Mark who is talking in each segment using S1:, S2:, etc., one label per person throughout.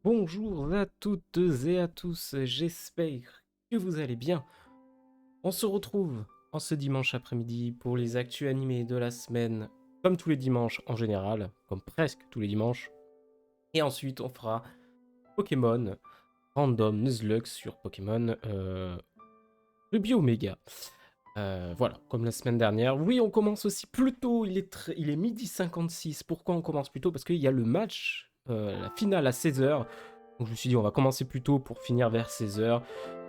S1: Bonjour à toutes et à tous, j'espère que vous allez bien. On se retrouve en ce dimanche après-midi pour les actus animés de la semaine, comme tous les dimanches en général, comme presque tous les dimanches. Et ensuite on fera Pokémon Random Nuzlocke sur Pokémon Ruby Omega. Voilà, comme la semaine dernière. Oui, on commence aussi plus tôt, il est midi 56. Pourquoi on commence plus tôt? Parce qu'il y a le match, la finale à 16h. Donc je me suis dit on va commencer plus tôt pour finir vers 16h.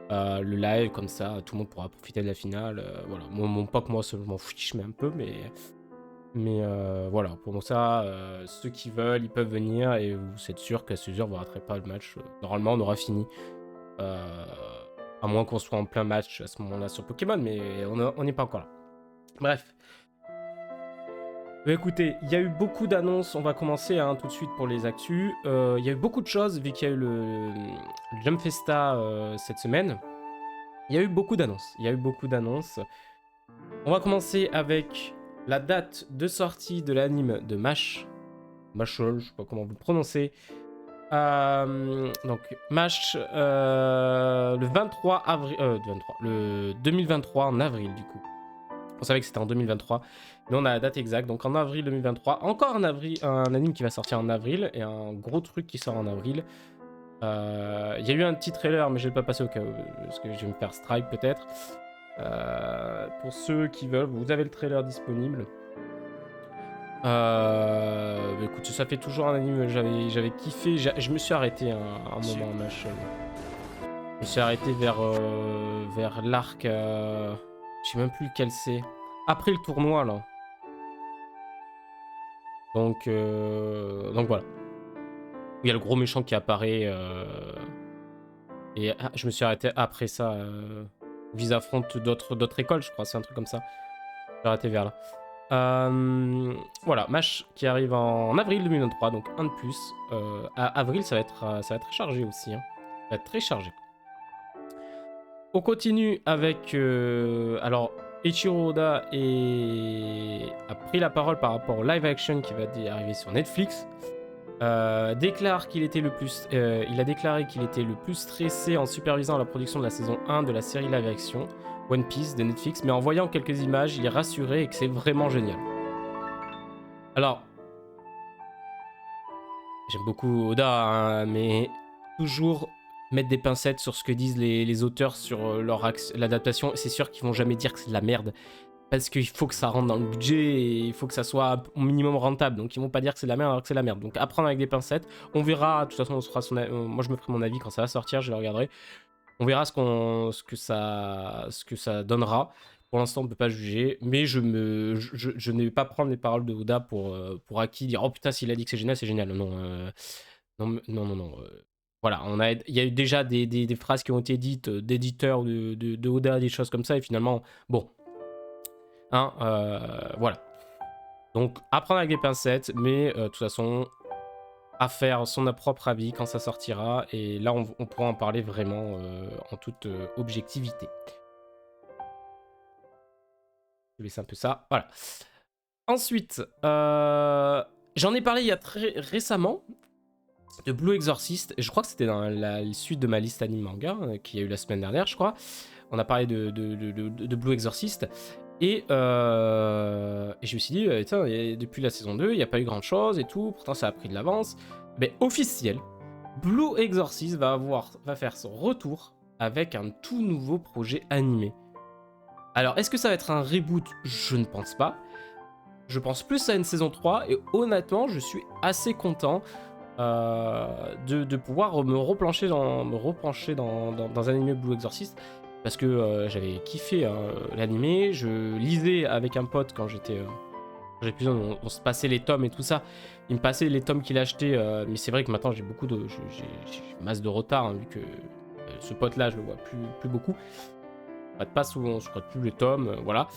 S1: Le live comme ça, tout le monde pourra profiter de la finale. Voilà, pas que moi je m'en fiche mais un peu, mais voilà, pour moi ça, ceux qui veulent, ils peuvent venir et vous êtes sûr qu'à 16h vous raterez pas le match. Normalement on aura fini. Euh, à moins qu'on soit en plein match à ce moment-là sur Pokémon, mais on n'est pas encore là. Bref. Bah écoutez, il y a eu beaucoup d'annonces, on va commencer tout de suite pour les actus. Il y a eu beaucoup de choses vu qu'il y a eu le Jump Festa cette semaine. Il y a eu beaucoup d'annonces. On va commencer avec la date de sortie de l'anime de Mash. Mashol, je sais pas comment vous le prononcez. Donc Mash le 23 avril, le 2023 en avril du coup. On savait que c'était en 2023, mais on a la date exacte. Donc en avril 2023, encore en avril, un anime qui va sortir en avril et un gros truc qui sort en avril. Il y a eu un petit trailer, mais je vais pas passer au cas où, parce que je vais me faire strike peut-être. Pour ceux qui veulent, vous avez le trailer disponible. Écoute, ça fait toujours un anime que j'avais kiffé. Je me suis arrêté un moment, machin. Je me suis arrêté vers l'arc. Je sais même plus lequel c'est. Après le tournoi, là. Donc voilà. Il y a le gros méchant qui apparaît. Et je me suis arrêté après ça. Ils affrontent d'autres écoles, je crois. C'est un truc comme ça. J'ai arrêté vers là. Voilà, match qui arrive en avril 2023, donc un de plus. Avril, ça va être très chargé aussi. Hein. Ça va être très chargé. On continue avec... alors, Eiichiro Oda a pris la parole par rapport au live action qui va arriver sur Netflix. Il a déclaré qu'il était le plus stressé en supervisant la production de la saison 1 de la série live action One Piece de Netflix, mais en voyant quelques images, il est rassuré et que c'est vraiment génial. Alors, j'aime beaucoup Oda, hein, mais toujours mettre des pincettes sur ce que disent les auteurs sur l'adaptation. C'est sûr qu'ils vont jamais dire que c'est de la merde. Parce qu'il faut que ça rentre dans le budget et il faut que ça soit au minimum rentable. Donc ils vont pas dire que c'est de la merde alors que c'est de la merde. Donc à prendre avec des pincettes. On verra, de toute façon, moi je me ferai mon avis quand ça va sortir, je le regarderai. On verra ce que ça donnera. Pour l'instant, on ne peut pas juger, mais je ne vais pas prendre les paroles de Oda pour acquis, dire oh putain, s'il a dit que c'est génial, c'est génial. Non, non. Voilà, il y a eu déjà des phrases qui ont été dites d'éditeurs de Oda, des choses comme ça, et finalement, bon, hein, voilà. Donc, à prendre avec des pincettes, mais de toute façon, à faire son propre avis quand ça sortira, et là, on pourra en parler vraiment en toute objectivité. Je vais laisser un peu ça, voilà. Ensuite, j'en ai parlé il y a très récemment de Blue Exorcist. Je crois que c'était dans la suite de ma liste anime manga qu'il y a eu la semaine dernière, je crois. On a parlé de Blue Exorcist. Et je me suis dit, tiens, depuis la saison 2, il n'y a pas eu grand chose et tout. Pourtant, ça a pris de l'avance. Mais officiel, Blue Exorcist va faire son retour avec un tout nouveau projet animé. Alors, est-ce que ça va être un reboot? Je ne pense pas. Je pense plus à une saison 3 et honnêtement, je suis assez content de pouvoir me replancher dans un anime Blue Exorcist parce que j'avais kiffé l'animé. Je lisais avec un pote quand j'étais plus jeune, on se passait les tomes et tout ça. Il me passait les tomes qu'il achetait, mais c'est vrai que maintenant j'ai masse de retard hein, vu que ce pote là je le vois plus beaucoup. Pas souvent, je crois plus les tomes, voilà.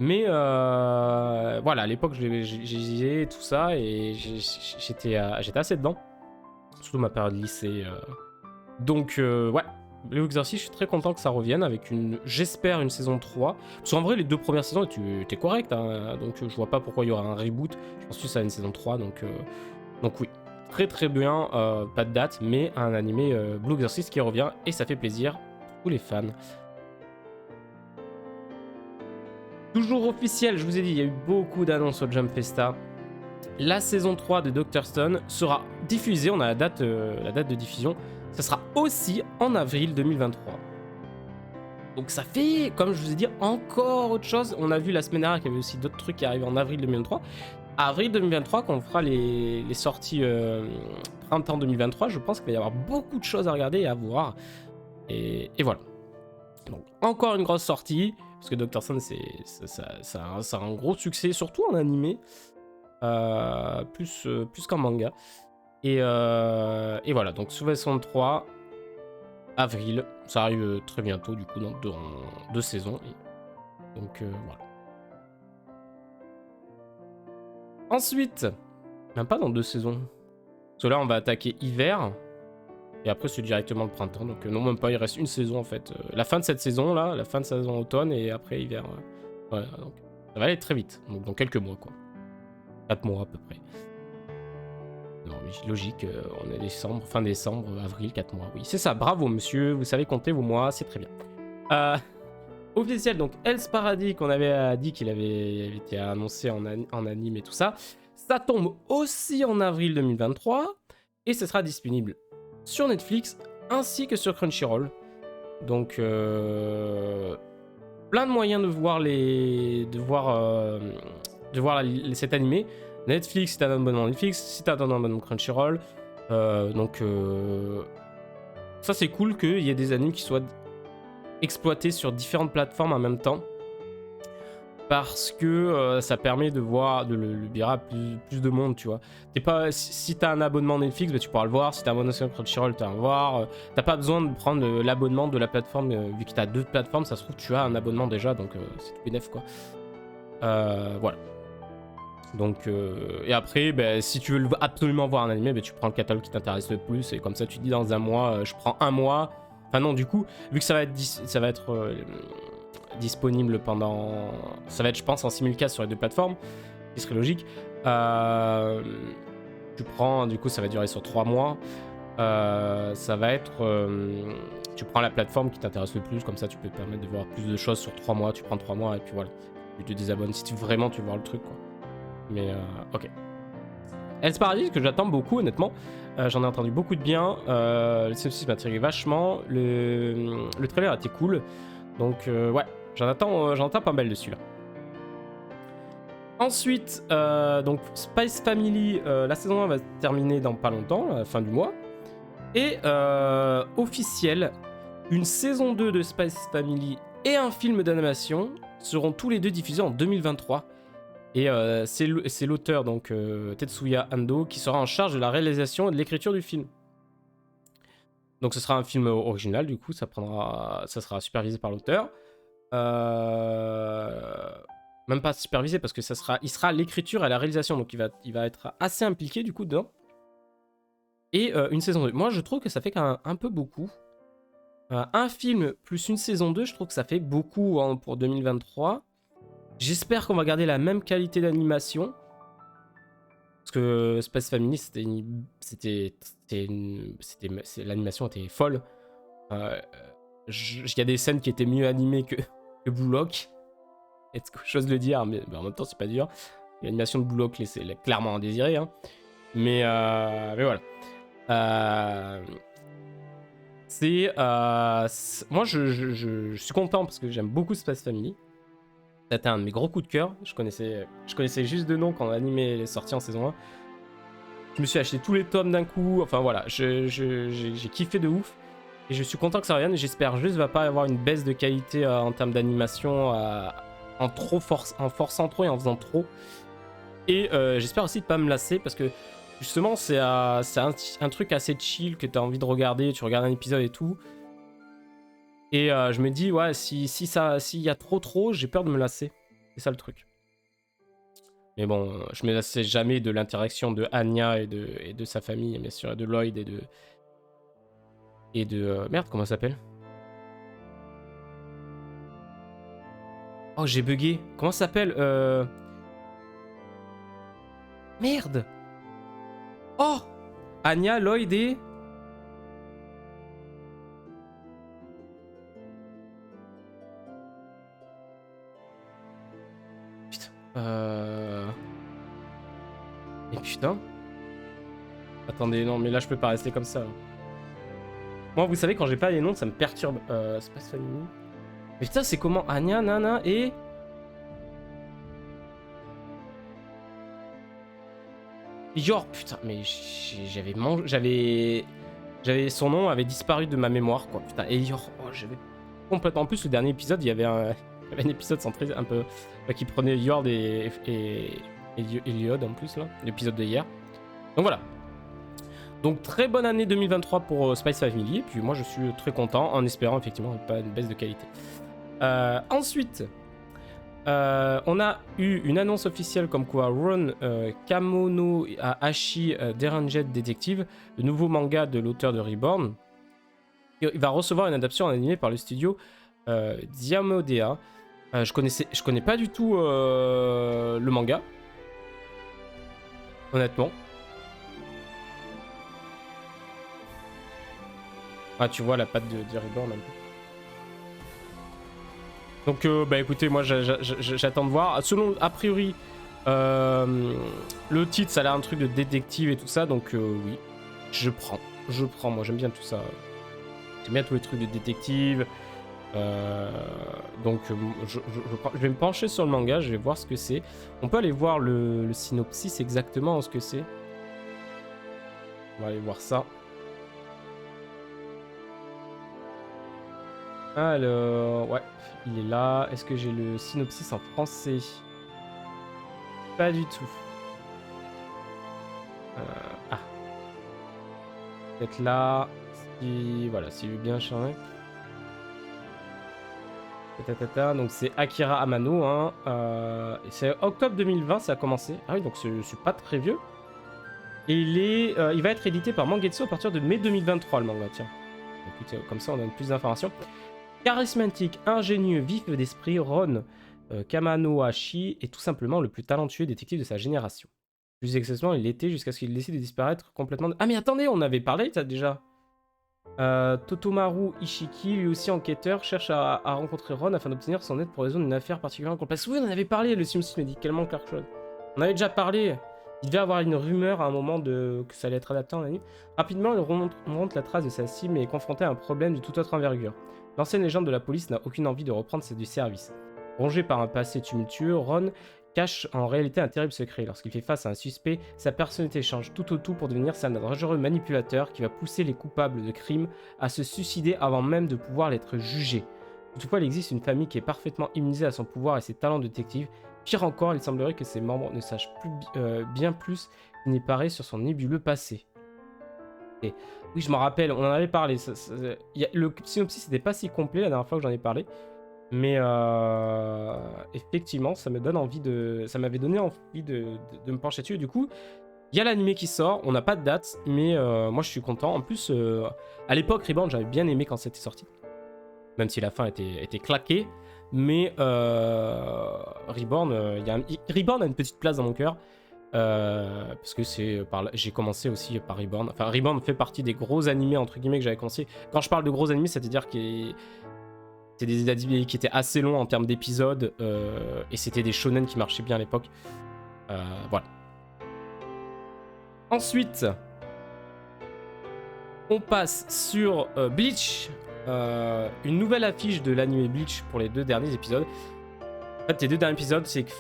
S1: Mais voilà, à l'époque, j'ai lisé tout ça et j'étais assez dedans. Surtout ma période lycée. Donc, ouais, Léo Exorcist, je suis très content que ça revienne avec j'espère, une saison 3. Parce qu'en vrai, les 2 premières saisons étaient correctes, hein, donc je vois pas pourquoi il y aura un reboot. Je pense que ça a une saison 3, donc oui. très très bien, pas de date, mais un animé Blue Exorcist qui revient et ça fait plaisir pour tous les fans. Toujours officiel, je vous ai dit, il y a eu beaucoup d'annonces au Jump Festa. La saison 3 de Dr. Stone sera diffusée, on a la date de diffusion, ça sera aussi en avril 2023. Donc ça fait, comme je vous ai dit, encore autre chose. On a vu la semaine dernière qu'il y avait aussi d'autres trucs qui arrivent en avril 2023. Avril 2023, quand on fera les sorties printemps 2023, je pense qu'il va y avoir beaucoup de choses à regarder et à voir. Et voilà. Donc encore une grosse sortie, parce que Dr. Stone, ça a un gros succès, surtout en animé, plus qu'en manga. Et voilà, donc sous version 3, avril, ça arrive très bientôt, du coup, dans 2 saisons. Et donc voilà. Ensuite, même pas dans 2 saisons. Parce que là, on va attaquer hiver. Et après, c'est directement le printemps. Donc non, même pas, il reste une saison en fait. La fin de cette saison, là, la fin de saison automne et après hiver. Voilà, donc ça va aller très vite. Donc dans quelques mois, quoi. 4 mois à peu près. Non, mais logique, on est décembre, fin décembre, avril, 4 mois. Oui, c'est ça, bravo monsieur, vous savez compter vos mois, c'est très bien. Officiel, donc Hell's Paradis, qu'on avait dit qu'il avait été annoncé en anime et tout ça, ça tombe aussi en avril 2023 et ce sera disponible sur Netflix ainsi que sur Crunchyroll. Donc plein de moyens de voir cet animé. Netflix, si t'as un abonnement Netflix, si t'as un abonnement Crunchyroll. Donc ça c'est cool qu'il y ait des animes qui soient exploités sur différentes plateformes en même temps. Parce que ça permet de voir, de le virer à plus de monde, tu vois. Si t'as un abonnement Netflix, bah, tu pourras le voir. Si t'as un abonnement Crunchyroll, tu vas le voir. T'as pas besoin de prendre l'abonnement de la plateforme. Vu que t'as 2 plateformes, ça se trouve tu as un abonnement déjà, donc c'est tout bénef, quoi. Voilà. Donc, et après, bah, si tu veux absolument voir un animé, bah, tu prends le catalogue qui t'intéresse le plus. Et comme ça, tu te dis dans un mois, je prends un mois. Enfin non, du coup, vu que ça va être disponible pendant... Ça va être, je pense, en simulcast sur les 2 plateformes, ce qui serait logique. Tu prends, du coup, ça va durer sur 3 mois. Ça va être... tu prends la plateforme qui t'intéresse le plus, comme ça, tu peux te permettre de voir plus de choses sur 3 mois. Tu prends 3 mois et puis voilà. Tu te désabonnes si vraiment tu veux voir le truc, quoi. Mais ok. Hell's Paradis, que j'attends beaucoup, honnêtement. J'en ai entendu beaucoup de bien. Le synopsis m'intrigue vachement. Le trailer était cool. Donc, ouais, j'en attends pas mal dessus là. Ensuite, donc Spice Family, la saison 1 va se terminer dans pas longtemps, à la fin du mois. Et officiel, une saison 2 de Spice Family et un film d'animation seront tous les 2 diffusés en 2023. Et c'est l'auteur, donc Tetsuya Ando, qui sera en charge de la réalisation et de l'écriture du film. Donc ce sera un film original, du coup, ça sera supervisé par l'auteur. Même pas supervisé, parce que il sera à l'écriture et à la réalisation, donc il va être assez impliqué, du coup, dedans. Et une saison 2. Moi, je trouve que ça fait quand même un peu beaucoup. Un film plus une saison 2, je trouve que ça fait beaucoup pour 2023. J'espère qu'on va garder la même qualité d'animation. Parce que Space Family, l'animation était folle. Il y a des scènes qui étaient mieux animées que Blue Lock. J'ose le dire, mais en même temps, c'est pas dur. L'animation de Blue Lock laissait clairement à désirer. Hein. Mais voilà. Moi, je suis content parce que j'aime beaucoup Space Family. C'était un de mes gros coups de cœur. Je connaissais juste de nom quand l'anime est sorti en saison 1. Je me suis acheté tous les tomes d'un coup. Enfin voilà, j'ai kiffé de ouf. Et je suis content que ça revienne. J'espère juste qu'il ne va pas y avoir une baisse de qualité en termes d'animation en forçant trop et en faisant trop. Et j'espère aussi de ne pas me lasser parce que justement, c'est un truc assez chill que tu as envie de regarder. Tu regardes un épisode et tout. Et je me dis, ouais, s'il y a trop, j'ai peur de me lasser. C'est ça le truc. Mais bon, je me lassais jamais de l'interaction de Anya et de sa famille, bien sûr, et de Lloyd et de merde, comment ça s'appelle? Oh, j'ai bugué. Comment ça s'appelle? Merde! Oh! Anya, Lloyd et... Putain. Et putain. Attendez, non, mais là, je peux pas rester comme ça. Là. Moi, vous savez, quand j'ai pas les noms, ça me perturbe. Space Family. Mais putain, c'est comment Anya, Nana et... Yor, putain, mais j'avais mangé... J'avais... Son nom avait disparu de ma mémoire, quoi. Putain, et Yor, oh, j'avais... Complètement... En plus, le dernier épisode, il y avait un épisode centré un peu... qui prenait Yord et Eliod, en plus, là. L'épisode de hier. Donc voilà. Donc très bonne année 2023 pour Spice Family, et puis moi je suis très content en espérant effectivement pas une baisse de qualité. Ensuite, on a eu une annonce officielle comme quoi Ron Kamono Hashi Deranged Detective, le nouveau manga de l'auteur de Reborn, il va recevoir une adaptation en animé par le studio Diamodea. Je connais pas du tout le manga, honnêtement. Ah, tu vois la patte de Reborn un peu. Donc, bah écoutez, moi j'attends de voir. Selon, a priori, le titre, ça a l'air un truc de détective et tout ça, donc oui, je prends. Moi j'aime bien tout ça. J'aime bien tous les trucs de détective. Donc, je vais me pencher sur le manga, je vais voir ce que c'est. On peut aller voir le synopsis exactement, ce que c'est. On va aller voir ça. Alors, ouais, il est là. Est-ce que j'ai le synopsis en français? Pas du tout. Ah. Peut-être là. Si, voilà, s'il veut bien changer. Donc c'est Akira Amano. Hein. C'est octobre 2020, ça a commencé. Ah oui, donc c'est pas très vieux. Et il va être édité par Mangetsu à partir de mai 2023, le manga, tiens. Écoutez, comme ça on donne plus d'informations. Charismatique, ingénieux, vif d'esprit, Ron Kamanohashi est tout simplement le plus talentueux détective de sa génération. Plus exactement, il l'était jusqu'à ce qu'il décide de disparaître complètement. Ah mais attendez, on avait parlé de ça déjà. Totomaru Ishiki, lui aussi enquêteur, cherche à rencontrer Ron afin d'obtenir son aide pour résoudre une affaire particulièrement complexe. Oui, on en avait parlé, le Sims médicalement quelque chose. On avait déjà parlé. Il devait avoir une rumeur à un moment que ça allait être adapté en anime. Rapidement, il remonte la trace de sa cible et est confronté à un problème de toute autre envergure. L'ancienne légende de la police n'a aucune envie de reprendre du service. Rongé par un passé tumultueux, Ron cache en réalité un terrible secret. Lorsqu'il fait face à un suspect, sa personnalité change tout au tout pour devenir celle d'un dangereux manipulateur qui va pousser les coupables de crimes à se suicider avant même de pouvoir l'être jugé. Toutefois, il existe une famille qui est parfaitement immunisée à son pouvoir et ses talents de détective. Pire encore, il semblerait que ses membres ne sachent bien plus qu'il n'y paraît sur son nébuleux passé. Et oui, je m'en rappelle, on en avait parlé. Le synopsis n'était pas si complet la dernière fois que j'en ai parlé. Mais effectivement, ça m'avait donné envie de me pencher dessus. Et du coup, il y a l'animé qui sort. On n'a pas de date, mais moi je suis content. En plus, à l'époque, Reborn, j'avais bien aimé quand c'était sorti. Même si la fin était claquée. Mais Reborn, Reborn a une petite place dans mon cœur. Parce que j'ai commencé aussi par Reborn. Enfin, Reborn fait partie des gros animés entre guillemets que j'avais commencé. Quand je parle de gros animés, c'est-à-dire que c'est des animés qui étaient assez longs en termes d'épisodes et c'était des shonen qui marchaient bien à l'époque. Voilà. Ensuite, on passe sur Bleach. Une nouvelle affiche de l'anime Bleach pour les 2 derniers épisodes. En fait, les 2 derniers épisodes, c'est que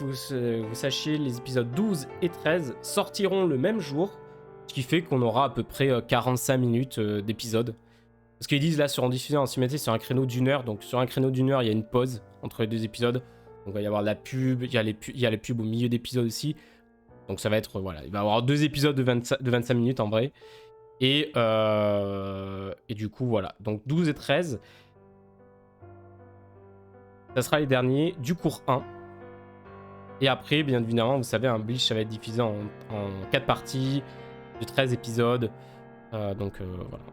S1: vous sachiez, les épisodes 12 et 13 sortiront le même jour, ce qui fait qu'on aura à peu près 45 minutes d'épisode. Parce qu'ils disent là, seront diffusés en simultané sur un créneau d'1 heure, donc sur un créneau d'1 heure, il y a une pause entre les 2 épisodes. Donc il va y avoir la pub, il y a les pubs au milieu d'épisodes aussi. Donc ça va être, voilà, il va y avoir 2 épisodes de 25 minutes en vrai. Et du coup, voilà. Donc 12 et 13. Ça sera les derniers du cours 1. Et après, bien évidemment, vous savez, un Bleach, ça va être diffusé en 4 parties de 13 épisodes. Donc voilà.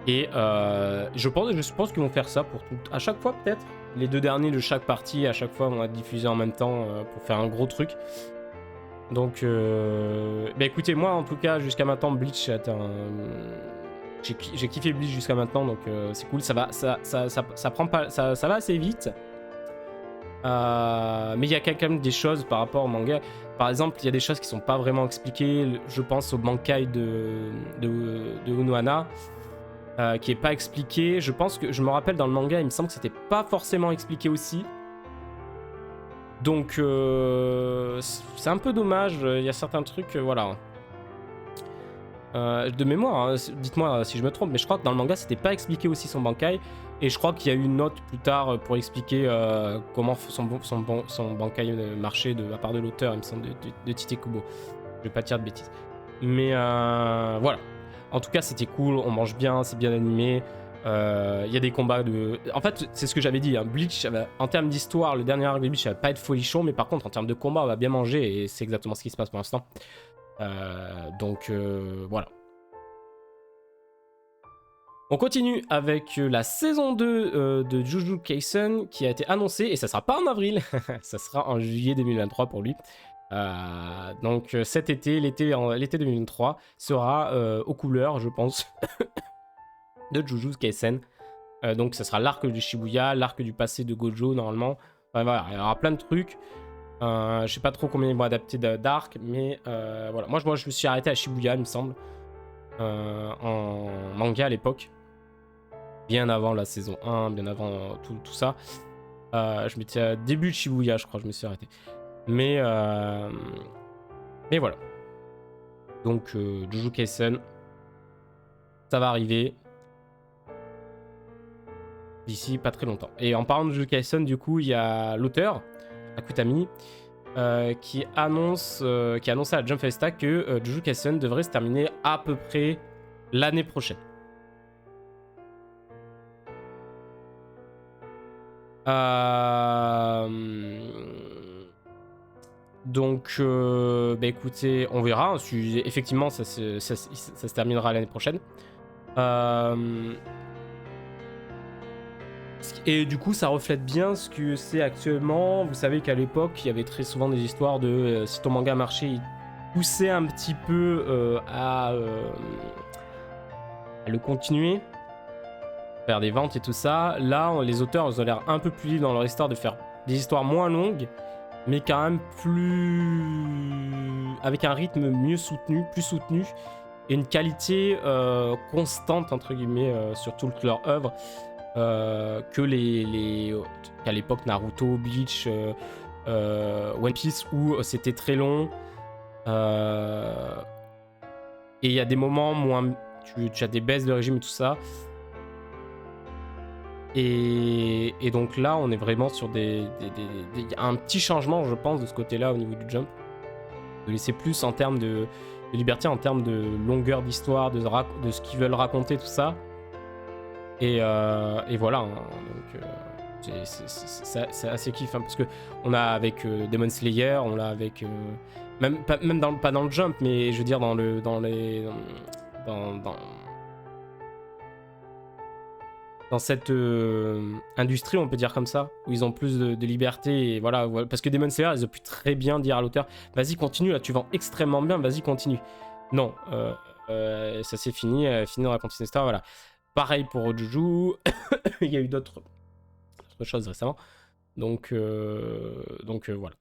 S1: Et je pense qu'ils vont faire ça pour tout. À chaque fois, peut-être. Les 2 derniers de chaque partie, à chaque fois, vont être diffusés en même temps pour faire un gros truc. Donc, bah écoutez, moi en tout cas, jusqu'à maintenant, Bleach est un. J'ai kiffé Bleach jusqu'à maintenant, donc c'est cool. Ça prend pas, ça va assez vite. Mais il y a quand même des choses par rapport au manga. Par exemple, il y a des choses qui sont pas vraiment expliquées. Je pense au Bankai de Unohana, qui est pas expliqué. Je pense que je me rappelle dans le manga, il me semble que c'était pas forcément expliqué aussi. Donc c'est un peu dommage. Il y a certains trucs, voilà. De mémoire, hein, dites-moi si je me trompe, mais je crois que dans le manga c'était pas expliqué aussi son Bankai, et je crois qu'il y a eu une note plus tard pour expliquer comment son Bankai marchait à part de l'auteur, il me semble, de Tite Kubo. Je vais pas dire de bêtises. Mais voilà. En tout cas, c'était cool, on mange bien, c'est bien animé. Il y a des combats de. En fait, c'est ce que j'avais dit. Hein. Bleach, en termes d'histoire, le dernier arc de Bleach, ça va pas être folichon, mais par contre, en termes de combat, on va bien manger, et c'est exactement ce qui se passe pour l'instant. Donc voilà. On continue avec la saison 2 de Jujutsu Kaisen qui a été annoncée, et ça sera pas en avril, ça sera en juillet 2023 pour lui. Donc cet été, l'été 2023 sera aux couleurs, je pense, de Jujutsu Kaisen. Donc ça sera l'arc du Shibuya, l'arc du passé de Gojo normalement. Enfin, voilà, il y aura plein de trucs. Je sais pas trop combien ils vont adapter d'arc, mais voilà. Moi, je me suis arrêté à Shibuya, il me semble, en manga à l'époque. Bien avant la saison 1, bien avant tout ça. Je m'étais à début de Shibuya, je crois, je me suis arrêté. Mais voilà. Donc, Jujutsu Kaisen, ça va arriver d'ici pas très longtemps. Et en parlant de Jujutsu Kaisen, du coup, il y a l'auteur, Akutami, qui annonce à Jump Festa que Jujutsu Kaisen devrait se terminer à peu près l'année prochaine. Donc, bah écoutez, on verra. Effectivement, ça se terminera l'année prochaine. Et du coup, ça reflète bien ce que c'est actuellement. Vous savez qu'à l'époque, il y avait très souvent des histoires de si ton manga marchait, il poussait un petit peu à le continuer, faire des ventes et tout ça. Là, les auteurs ils ont l'air un peu plus libres dans leur histoire de faire des histoires moins longues, mais quand même avec un rythme mieux soutenu, plus soutenu, et une qualité constante, entre guillemets, sur toute leur œuvre. Que qu'à l'époque Naruto, Bleach, One Piece où c'était très long, et il y a des moments moins tu as des baisses de régime et tout ça, et donc là on est vraiment sur un petit changement, je pense, de ce côté là au niveau du Jump, de laisser plus en termes de liberté, en termes de longueur d'histoire, de ce qu'ils veulent raconter, tout ça. Et voilà, hein, donc c'est assez kiff, hein, parce que on a avec Demon Slayer, on l'a avec pas dans le Jump, mais je veux dire dans cette industrie, on peut dire comme ça, où ils ont plus de liberté, et voilà, parce que Demon Slayer, ils ont pu très bien dire à l'auteur, vas-y continue, là tu vends extrêmement bien, vas-y continue. Non, ça c'est fini, fini dans la continuité Star, voilà. Pareil pour Juju, il y a eu d'autres choses récemment. Donc voilà.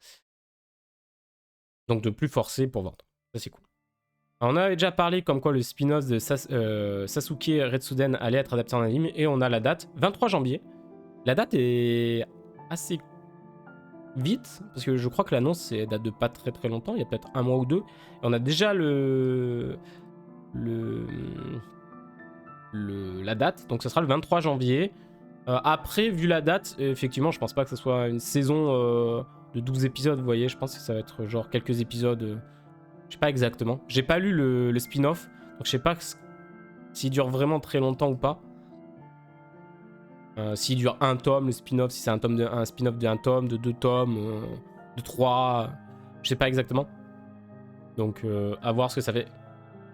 S1: Donc de plus forcer pour vendre. Ça c'est cool. Alors, on avait déjà parlé comme quoi le spin-off de Sasuke Retsuden allait être adapté en anime, et on a la date, 23 janvier. La date est assez vite, parce que je crois que l'annonce date de pas très très longtemps, il y a peut-être un mois ou deux. Et on a déjà la date, donc ce sera le 23 janvier. Après, vu la date, effectivement, je pense pas que ce soit une saison de 12 épisodes, vous voyez. Je pense que ça va être genre quelques épisodes. Je sais pas exactement. J'ai pas lu le spin-off, donc je sais pas s'il dure vraiment très longtemps ou pas. S'il dure un tome, le spin-off, si c'est un spin-off d'un tome, de 2 tomes, de 3. Je sais pas exactement. Donc, à voir ce que ça fait.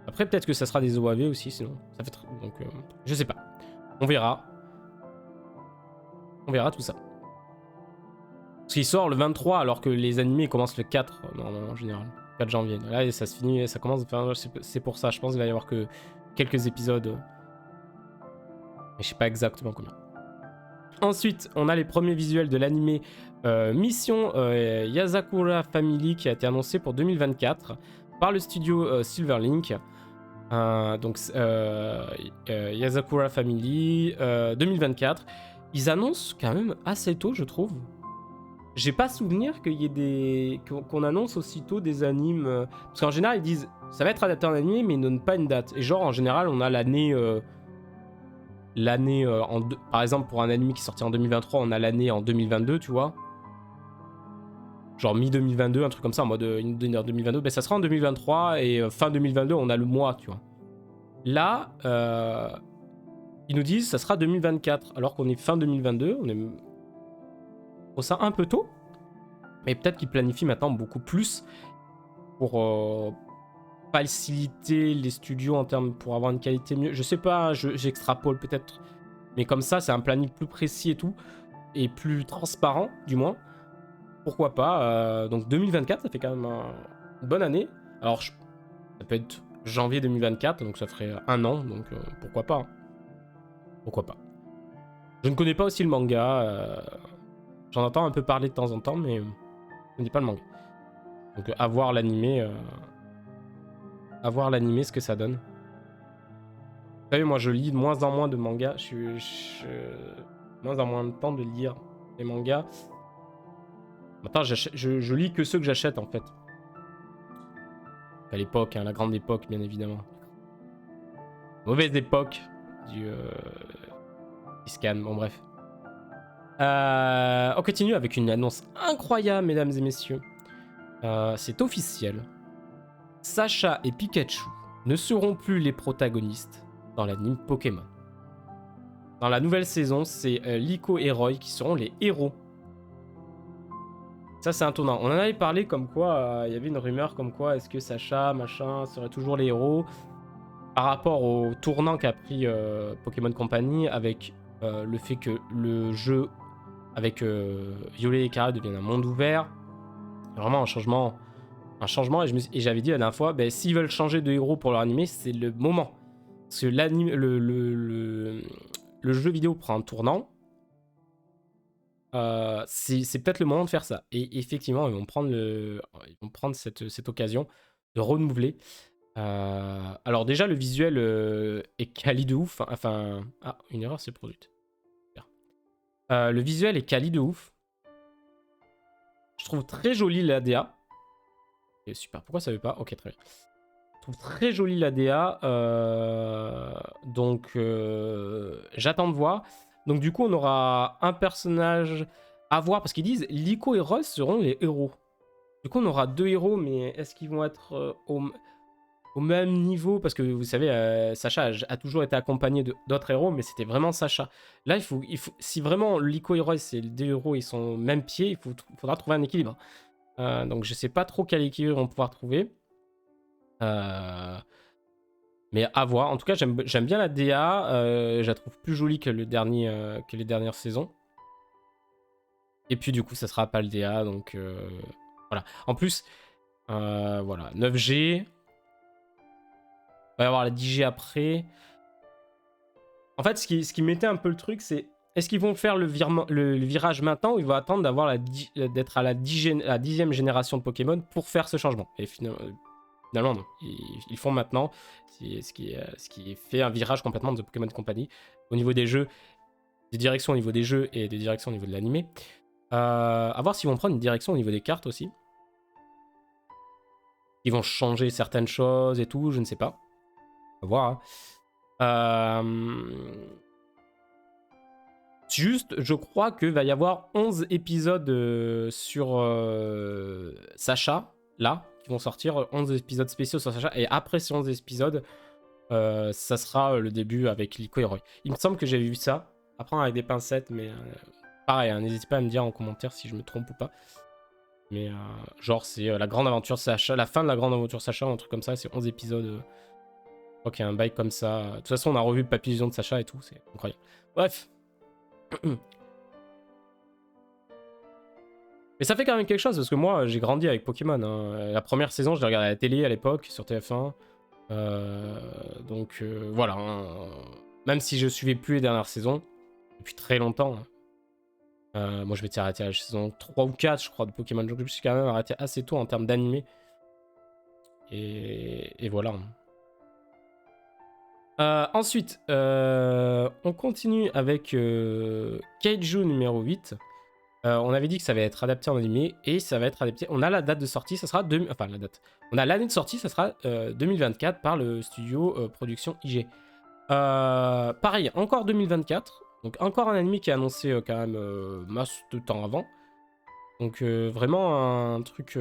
S1: Après, peut-être que ça sera des OAV aussi, sinon. Ça fait donc, je sais pas. On verra. On verra tout ça. Parce qu'il sort le 23 alors que les animés commencent le 4 normalement en général. 4 janvier. Là, ça se finit, ça commence. Enfin, c'est pour ça. Je pense qu'il va y avoir que quelques épisodes. Mais je sais pas exactement combien. Ensuite, on a les premiers visuels de l'animé Mission Yasakura Family qui a été annoncé pour 2024 par le studio Silverlink. Donc, Yasakura Family 2024. Ils annoncent quand même assez tôt, je trouve. J'ai pas souvenir qu'il y ait qu'on annonce aussitôt des animes. Parce qu'en général, ils disent ça va être adapté en animé, mais ils donnent pas une date. Et genre, en général, on a l'année. Par exemple, pour un anime qui est sorti en 2023, on a l'année en 2022, tu vois. Genre mi-2022, un truc comme ça, en mode 2022. Ben, ça sera en 2023 et fin 2022, on a le mois, tu vois. Là, ils nous disent ça sera 2024, alors qu'on est fin 2022. On trouve ça un peu tôt. Mais peut-être qu'ils planifient maintenant beaucoup plus pour faciliter les studios en termes pour avoir une qualité mieux. Je sais pas, j'extrapole peut-être. Mais comme ça, c'est un planning plus précis et tout. Et plus transparent, du moins. Pourquoi pas. Donc 2024, ça fait quand même une bonne année. Alors, ça peut être janvier 2024, donc ça ferait un an. Donc pourquoi pas. Hein. Pourquoi pas. Je ne connais pas aussi le manga. J'en entends un peu parler de temps en temps, mais je ne connais pas le manga. Donc à voir l'animé. À voir l'animé, ce que ça donne. Vous savez, moi je lis de moins en moins de mangas. Je moins en moins de temps de lire les mangas. Maintenant, je lis que ceux que j'achète en fait. À l'époque, hein, la grande époque, bien évidemment. Mauvaise époque du scan, bon bref. On continue avec une annonce incroyable, mesdames et messieurs. C'est officiel. Sacha et Pikachu ne seront plus les protagonistes dans l'anime Pokémon. Dans la nouvelle saison, c'est Liko et Roy qui seront les héros. Ça, c'est un tournant. On en avait parlé comme quoi, il y avait une rumeur comme quoi est-ce que Sacha, machin, seraient toujours les héros par rapport au tournant qu'a pris Pokémon Company avec le fait que le jeu avec Violet et Carré devienne un monde ouvert. Vraiment un changement. Et j'avais dit la dernière fois, ben, s'ils veulent changer de héros pour leur animé, c'est le moment. Parce que le jeu vidéo prend un tournant. C'est peut-être le moment de faire ça. Et effectivement, ils vont prendre cette occasion de renouveler. Alors déjà, le visuel est quali de ouf. Enfin, une erreur s'est produite. Le visuel est quali de ouf. Je trouve très joli l'ADA. Super, pourquoi ça veut pas? Ok, très bien. Je trouve très joli l'ADA. Donc, j'attends de voir. Donc, du coup, on aura un personnage à voir. Parce qu'ils disent Liko et Ross seront les héros. Du coup, on aura deux héros, mais est-ce qu'ils vont être au même niveau? Parce que vous savez, Sacha a toujours été accompagné d'autres héros, mais c'était vraiment Sacha. Là, il faut, si vraiment Liko et Ross, c'est les deux héros, ils sont au même pied, il faudra trouver un équilibre. Donc, je sais pas trop quel équilibre on va pouvoir trouver. Mais à voir. En tout cas, j'aime bien la DA. Je la trouve plus jolie que les dernières saisons. Et puis, du coup, ça sera pas le DA. Donc, voilà. En plus, voilà. 9G. Il va y avoir la 10G après. En fait, ce qui mettait un peu le truc, c'est est-ce qu'ils vont faire le virage maintenant ou ils vont attendre d'être à la 10e génération de Pokémon pour faire ce changement? Et finalement, non. Ils font maintenant, ce qui fait un virage complètement de Pokémon Company au niveau des jeux, des directions au niveau des jeux et des directions au niveau de l'animé. À voir s'ils vont prendre une direction au niveau des cartes aussi. Ils vont changer certaines choses et tout, je ne sais pas. À voir. Juste, je crois qu'il va y avoir 11 épisodes sur Sacha, là, qui vont sortir 11 épisodes spéciaux sur Sacha, et après ces 11 épisodes, ça sera le début avec Liko et Roy. Il me semble que j'avais vu ça, après avec des pincettes, mais pareil, hein, n'hésitez pas à me dire en commentaire si je me trompe ou pas. Mais genre, c'est la grande aventure Sacha, la fin de la grande aventure Sacha, un truc comme ça, c'est 11 épisodes. Je crois qu'il y a un bail comme ça. De toute façon, on a revu le papillon de Sacha et tout, c'est incroyable. Bref. Mais ça fait quand même quelque chose parce que moi j'ai grandi avec Pokémon. Hein. La première saison, je l'ai regardé à la télé à l'époque sur TF1. Donc voilà. Hein. Même si je suivais plus les dernières saisons depuis très longtemps. Moi je m'étais arrêté à la saison 3 ou 4 je crois de Pokémon. Donc je me suis quand même arrêté assez tôt en termes d'animé. Et voilà. Ensuite, on continue avec Kaiju numéro 8. On avait dit que ça va être adapté en animé et ça va être adapté. On a la date de sortie, ça sera. Enfin, la date. On a l'année de sortie, ça sera 2024 par le studio Production IG. Pareil, encore 2024. Donc, encore un anime qui est annoncé quand même masse de temps avant. Donc, vraiment un truc.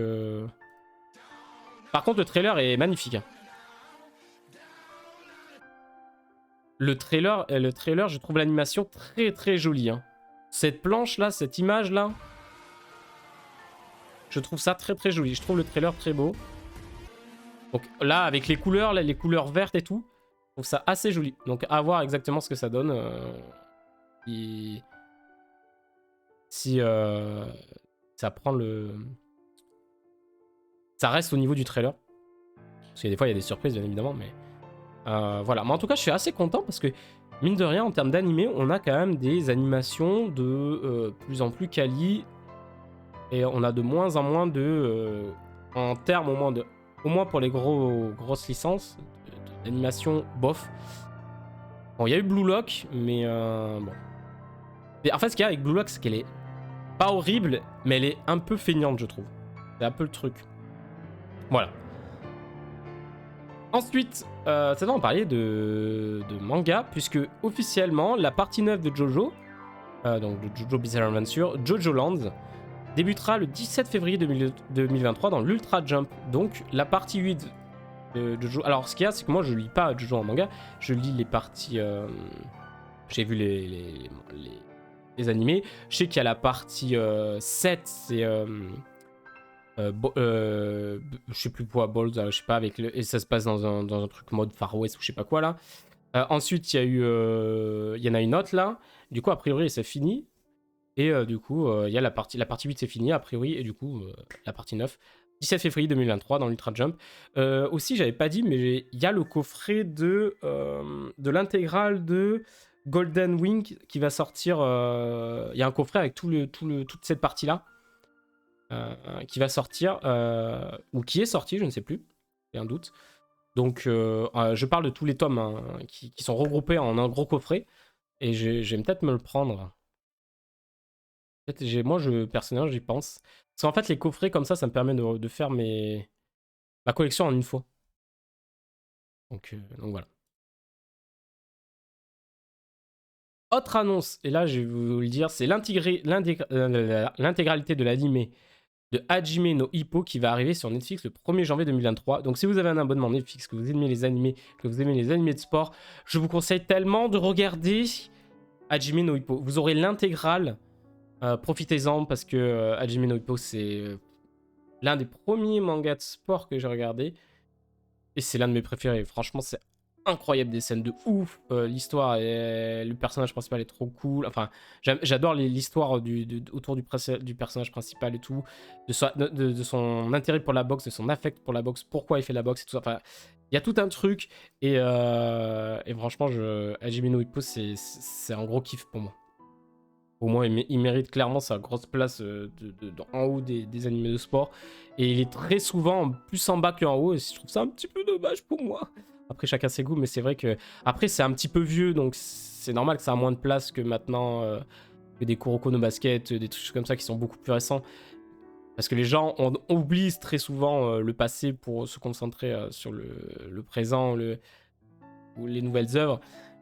S1: Par contre, le trailer est magnifique. Hein. Le trailer, je trouve l'animation très très jolie. Hein. Cette planche là, cette image là, je trouve ça très très joli. Je trouve le trailer très beau. Donc là, avec les couleurs, là, les couleurs vertes et tout, je trouve ça assez joli. Donc à voir exactement ce que ça donne. Si ça prend le... Ça reste au niveau du trailer. Parce que des fois, il y a des surprises, bien évidemment, mais... voilà. Mais en tout cas, je suis assez content parce que, mine de rien, en termes d'animé, on a quand même des animations de plus en plus quali. Et on a de moins en moins de... en termes au moins pour les grosses licences, d'animation bof. Bon, il y a eu Blue Lock, mais bon. Et en fait, ce qu'il y a avec Blue Lock, c'est qu'elle est pas horrible, mais elle est un peu feignante, je trouve. C'est un peu le truc. Voilà. Ensuite, ça va en parler de manga, puisque officiellement, la partie 9 de JoJo, donc de JoJo Bizarre Adventure, JoJo Lands, débutera le 17 février 2023 dans l'Ultra Jump. Donc, la partie 8 de JoJo. Alors, ce qu'il y a, c'est que moi, je lis pas JoJo en manga, je lis les parties. J'ai vu les animés. Je sais qu'il y a la partie 7, c'est. Je sais plus quoi, Balls, je sais pas, avec et ça se passe dans un truc mode Far West ou je sais pas quoi là. Ensuite, il y a eu. Il y en a une autre là. Du coup, a priori, c'est fini. Et du coup, il y a la partie 8, c'est fini, a priori. Et du coup, la partie 9. 17 février 2023 dans l'Ultra Jump. Aussi, j'avais pas dit, mais il y a le coffret de l'intégrale de Golden Wing qui va sortir. Il y a un coffret avec toute cette partie-là qui va sortir, ou qui est sorti, je ne sais plus. J'ai un doute. Donc, je parle de tous les tomes hein, qui sont regroupés en un gros coffret. Et je vais peut-être me le prendre. Moi, personnellement, j'y pense. Parce qu'en fait, les coffrets comme ça me permet de faire ma collection en une fois. Donc voilà. Autre annonce, et là je vais vous le dire, c'est l'intégralité de l'animé de Hajime no Ippo qui va arriver sur Netflix le 1er janvier 2023. Donc si vous avez un abonnement Netflix, que vous aimez les animés, que vous aimez les animés de sport, je vous conseille tellement de regarder Hajime no Ippo. Vous aurez l'intégrale. Profitez-en parce que Hajime no Ippo c'est l'un des premiers mangas de sport que j'ai regardé. Et c'est l'un de mes préférés. Franchement, c'est incroyable, des scènes de ouf. L'histoire, le personnage principal est trop cool. Enfin, j'adore l'histoire autour du personnage principal et tout. De son intérêt pour la boxe, de son affect pour la boxe, pourquoi il fait la boxe et tout ça. Enfin, il y a tout un truc. Et franchement, Hajime no Ippo, c'est un gros kiff pour moi. Au moins, il mérite clairement sa grosse place en haut des animés de sport. Et il est très souvent plus en bas qu'en haut. Et je trouve ça un petit peu dommage pour moi. Après, chacun ses goûts. Mais c'est vrai que. Après, c'est un petit peu vieux. Donc, c'est normal que ça a moins de place que maintenant. Que des Kuroko no Basket. Des trucs comme ça qui sont beaucoup plus récents. Parce que les gens oublient très souvent le passé pour se concentrer sur le présent ou les nouvelles œuvres.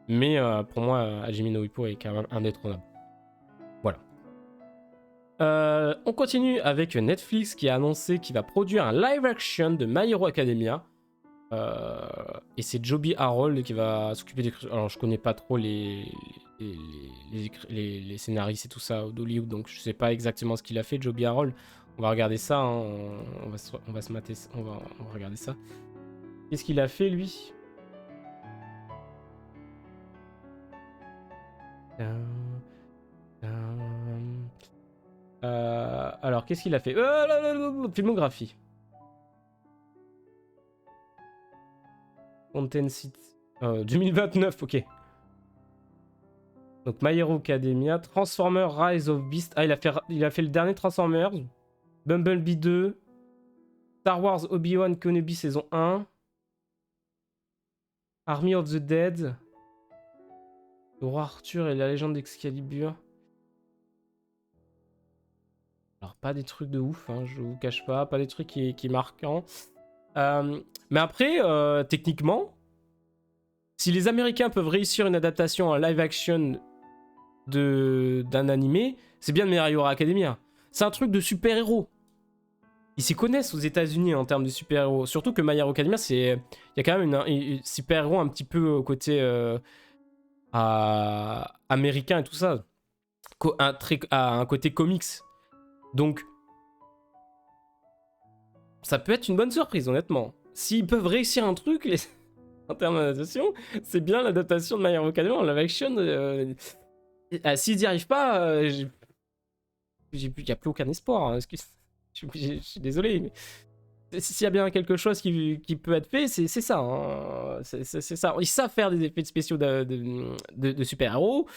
S1: Mais pour moi, Hajime no Ippo est quand même indétrônable. Voilà. On continue avec Netflix qui a annoncé qu'il va produire un live action de My Hero Academia. Et c'est Joby Harold qui va s'occuper d'écrire. Alors, je connais pas trop les scénaristes et tout ça d'Hollywood, donc je sais pas exactement ce qu'il a fait, Joby Harold. On va regarder ça, hein. On va se mater, on va regarder ça. Qu'est-ce qu'il a fait, lui? Alors, qu'est-ce qu'il a fait filmographie. Content City. 2029, ok. Donc, My Hero Academia. Transformers Rise of Beast. Ah, il a fait le dernier Transformers. Bumblebee 2. Star Wars Obi-Wan Kenobi saison 1. Army of the Dead. Le roi Arthur et la légende d'Excalibur. Alors, pas des trucs de ouf, hein, je vous cache pas. Pas des trucs qui marquants. Mais après, techniquement, si les Américains peuvent réussir une adaptation en live action d'un animé, c'est bien de My Hero Academia. C'est un truc de super-héros. Ils s'y connaissent aux États-Unis en termes de super-héros. Surtout que My Hero Academia, il y a quand même un super-héros un petit peu au côté américain et tout ça. Un côté comics. Donc, ça peut être une bonne surprise, honnêtement. S'ils peuvent réussir un truc en termes d'adaptation, c'est bien l'adaptation de My Hero Academia en live action. S'ils n'y arrivent pas, il n'y a plus aucun espoir. Hein. Je suis désolé. Mais s'il y a bien quelque chose qui peut être fait, c'est ça. Hein. C'est ça. Ils savent faire des effets spéciaux de super-héros.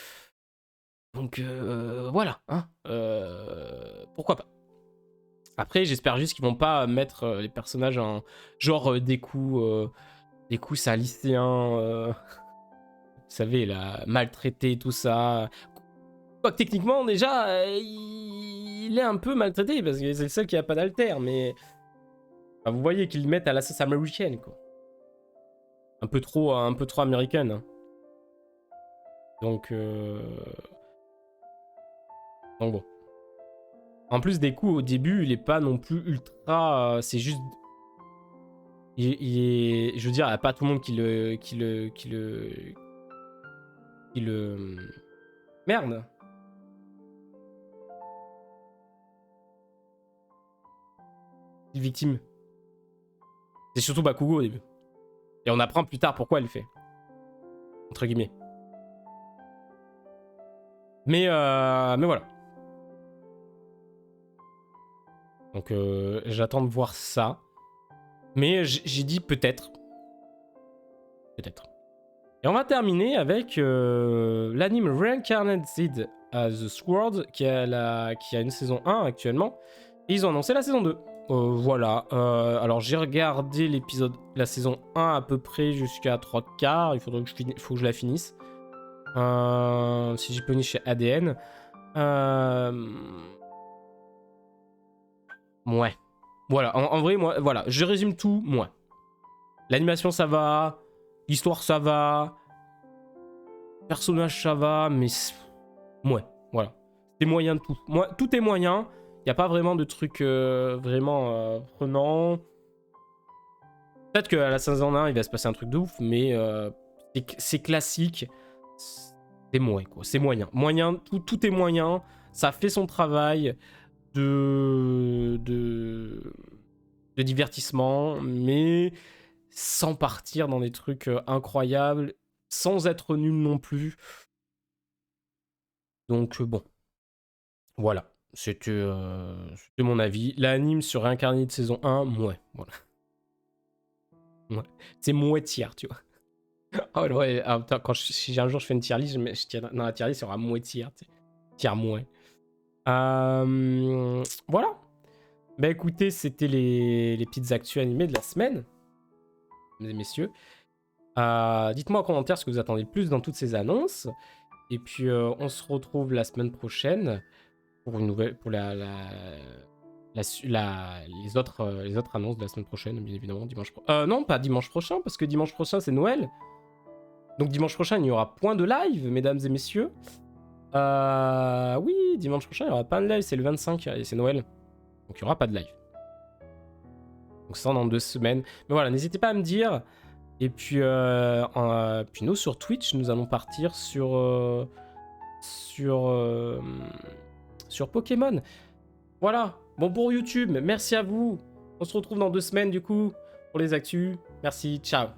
S1: Donc voilà. Hein. Pourquoi pas. Après, j'espère juste qu'ils vont pas mettre les personnages en genre des coups saliciens. Vous savez, là, maltraité, tout ça. Quoique techniquement, déjà, il est un peu maltraité parce que c'est le seul qui a pas d'alter, mais enfin, vous voyez qu'ils le mettent à la sauce américaine, quoi. Un peu trop américaine. Hein. Donc bon. En plus des coups au début, il est pas non plus ultra. C'est juste. Il est. Je veux dire, il n'y a pas tout le monde qui le. Merde. Victime. C'est surtout Bakugo au début. Et on apprend plus tard pourquoi elle le fait. Entre guillemets. Mais voilà. Donc j'attends de voir ça. Mais j'ai dit peut-être. Peut-être. Et on va terminer avec l'anime Reincarnated as the Sword qui a une saison 1 actuellement. Et ils ont annoncé la saison 2. Voilà. Alors j'ai regardé la saison 1 à peu près jusqu'à 3/4. Il faut que je la finisse. Si j'ai pogné chez ADN. Ouais. Voilà. En vrai, moi, voilà. Je résume tout, moi. L'animation, ça va. L'histoire, ça va. Personnage, ça va. Mais. Ouais. Voilà. C'est moyen de tout. Tout est moyen. Il n'y a pas vraiment de trucs vraiment prenants. Peut-être qu'à la saison 1, il va se passer un truc de ouf, mais c'est classique. C'est moyen, quoi. C'est moyen. Tout est moyen. Ça fait son travail de divertissement, mais sans partir dans des trucs incroyables, sans être nul non plus. Donc bon. Voilà. C'était mon avis. L'anime sur Reincarné de saison 1, ouais. Voilà. Ouais. C'est moitié, tu vois. Oh ouais, putain, si un jour je fais une tier list, dans la tier list, il y aura moitié, tiers moins. Voilà. Bah écoutez, c'était les petites actus animées de la semaine, mesdames et messieurs. Dites-moi en commentaire ce que vous attendez le plus dans toutes ces annonces. Et puis on se retrouve la semaine prochaine pour une nouvelle, pour les autres annonces de la semaine prochaine, bien évidemment, dimanche prochain. Non, pas dimanche prochain, parce que dimanche prochain c'est Noël. Donc dimanche prochain il n'y aura point de live, mesdames et messieurs. Oui, dimanche prochain il n'y aura pas de live, c'est le 25 et c'est Noël. Donc il n'y aura pas de live. Donc ça dans 2 semaines. Mais voilà, n'hésitez pas à me dire. Et puis, puis nous sur Twitch, nous allons partir sur Pokémon. Voilà. Bon, pour YouTube, merci à vous. On se retrouve dans 2 semaines du coup pour les actus. Merci, ciao.